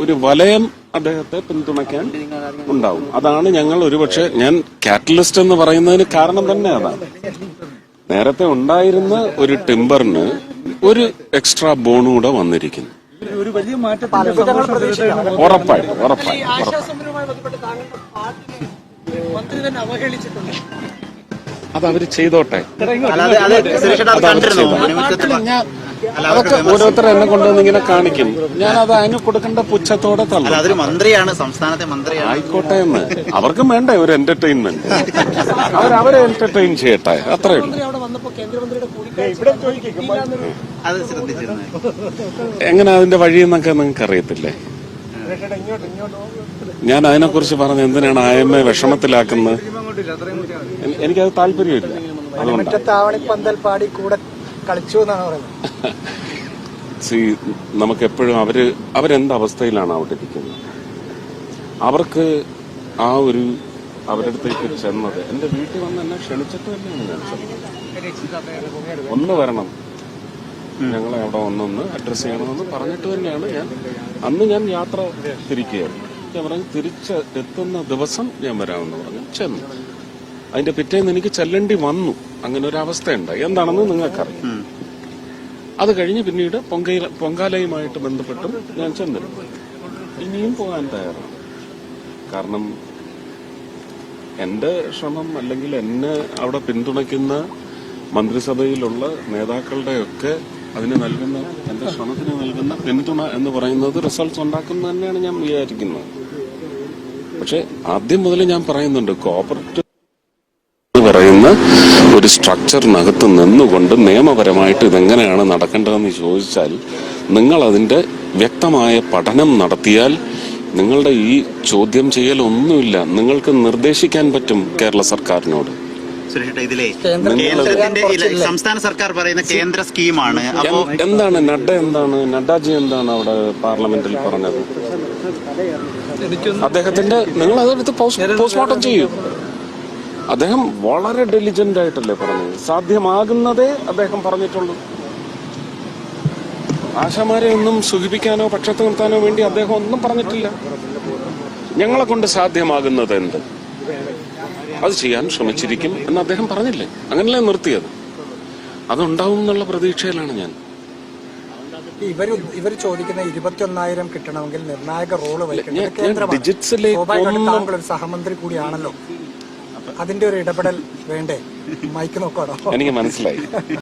ഒരു വലയം അദ്ദേഹത്തെ പിന്തുണയ്ക്കാൻ ഉണ്ടാവും. അതാണ് ഞങ്ങൾ ഒരുപക്ഷെ ഞാൻ കാറ്റലിസ്റ്റ് എന്ന് പറയുന്നതിന് കാരണം തന്നെ അതാണ്. നേരത്തെ ഉണ്ടായിരുന്ന ഒരു ടിമ്പറിന് ഒരു എക്സ്ട്രാ ബോൺ കൂടെ വന്നിരിക്കുന്നു. ഉറപ്പായി അതവര് ചെയ്തോട്ടെ. അതൊക്കെ ഓരോരുത്തർ എന്നെ കൊണ്ടുവന്ന് ഇങ്ങനെ കാണിക്കും. ഞാൻ അത് അതിന് കൊടുക്കേണ്ട പുച്ഛത്തോടെ തള്ളു. അതൊരു മന്ത്രിയാണ്, സംസ്ഥാനത്തെ മന്ത്രിയാണ്. ആയിക്കോട്ടെ എന്ന് അവർക്കും വേണ്ടേ ഒരു എന്റർടൈൻമെന്റ്. അവരെ എന്റർടൈൻ ചെയ്യട്ടെ, അത്രേ ഉള്ളൂ. അത് ശ്രദ്ധിച്ചിരുന്നു. എങ്ങനെ അതിന്റെ വഴിയെന്നൊക്കെ നിങ്ങൾക്ക് അറിയത്തില്ലേ? ഞാൻ അതിനെക്കുറിച്ച് പറഞ്ഞ എന്തിനാണ് IMA വിഷമത്തിലാക്കുന്നത്? എനിക്കത് താല്പര്യമില്ല. നമുക്കെപ്പോഴും അവരെന്ത് അവസ്ഥയിലാണ് അവിടെ ഇരിക്കുന്നത്, അവർക്ക് ആ ഒരു അവരുടെ അടുത്തേക്ക് ചെന്നത്. എന്റെ വീട്ടിൽ വന്ന് എന്നെ ക്ഷണിച്ചിട്ട് തന്നെയാണ് ഞാൻ ചെന്നത്. ഒന്ന് വരണം, ഞങ്ങളെ അവിടെ ഒന്നൊന്ന് അഡ്രസ് ചെയ്യണമെന്ന് പറഞ്ഞിട്ട് തന്നെയാണ് ഞാൻ യാത്ര തിരിക്കുകയാണ്. ഞാൻ പറഞ്ഞു തിരിച്ചെത്തുന്ന ദിവസം ഞാൻ വരാമെന്ന് പറഞ്ഞു ചെന്നു. അതിന്റെ പിറ്റേന്ന് എനിക്ക് ചെല്ലേണ്ടി വന്നു. അങ്ങനെ ഒരു അവസ്ഥയുണ്ടായി. എന്താണെന്ന് നിങ്ങൾക്കറിയാം. അത് കഴിഞ്ഞ് പിന്നീട് പൊങ്കാലയുമായിട്ട് ബന്ധപ്പെട്ടും ഞാൻ ചെന്നിരുന്നു. ഇനിയും പോകാൻ തയ്യാറാണ്. കാരണം എന്റെ ശ്രമം അല്ലെങ്കിൽ എന്നെ അവിടെ പിന്തുണയ്ക്കുന്ന മന്ത്രിസഭയിലുള്ള നേതാക്കളുടെയൊക്കെ അതിന് നൽകുന്ന, എന്റെ ശ്രമത്തിന് നൽകുന്ന പിന്തുണ എന്ന് പറയുന്നത് റിസൾട്ട്സ് ഉണ്ടാക്കുന്ന തന്നെയാണ് ഞാൻ വിചാരിക്കുന്നത്. പക്ഷെ ആദ്യം മുതൽ ഞാൻ പറയുന്നുണ്ട്, കോർപ്പറേറ്റ് പറയുന്ന ഒരു സ്ട്രക്ചറിനകത്ത് നിന്നുകൊണ്ട് നിയമപരമായിട്ട് ഇതെങ്ങനെയാണ് നടക്കേണ്ടതെന്ന് ചോദിച്ചാൽ, നിങ്ങൾ അതിന്റെ വ്യക്തമായ പഠനം നടത്തിയാൽ നിങ്ങളുടെ ഈ ചോദ്യം ചെയ്യൽ ഒന്നുമില്ല, നിങ്ങൾക്ക് നിർദ്ദേശിക്കാൻ പറ്റും കേരള സർക്കാരിനോട്. ഇതിലെ സംസ്ഥാന സർക്കാർ പറയുന്ന കേന്ദ്ര സ്കീമാണ്. എന്താണ് നഡ്ഡാജി എന്താണ് അവിടെ പാർലമെന്റിൽ പറഞ്ഞത്? അദ്ദേഹത്തിന്റെ നിങ്ങൾ അതെടുത്ത് പോസ്റ്റ്മോർട്ടം ചെയ്യൂ. അദ്ദേഹം വളരെ ഡെലിജന്റ് ആയിട്ടല്ലേ പറഞ്ഞത്. സാധ്യമാകുന്നതേ അദ്ദേഹം പറഞ്ഞിട്ടുള്ളൂ. ആശാമാരെ ഒന്നും സുഖിപ്പിക്കാനോ പക്ഷത്ത് നിർത്താനോ വേണ്ടി അദ്ദേഹം ഒന്നും പറഞ്ഞിട്ടില്ല. ഞങ്ങളെ കൊണ്ട് സാധ്യമാകുന്നത് എന്ത് അത് ചെയ്യാൻ ശ്രമിച്ചിരിക്കും എന്ന് അദ്ദേഹം പറഞ്ഞില്ലേ? അങ്ങനല്ലേ നിർത്തിയത്? അതുണ്ടാവും എന്നുള്ള പ്രതീക്ഷയിലാണ് ഞാൻ. ഇവർ ചോദിക്കുന്ന 21,000 കിട്ടണമെങ്കിൽ നിർണായക റോള് ഡിജിറ്റ്സിലേക്ക് സഹമന്ത്രി കൂടിയാണല്ലോ. അതിന്റെ ഒരു ഇടപെടൽ വേണ്ടേ? മൈക്ക് നോക്കാണോ? എനിക്ക് മനസ്സിലായി.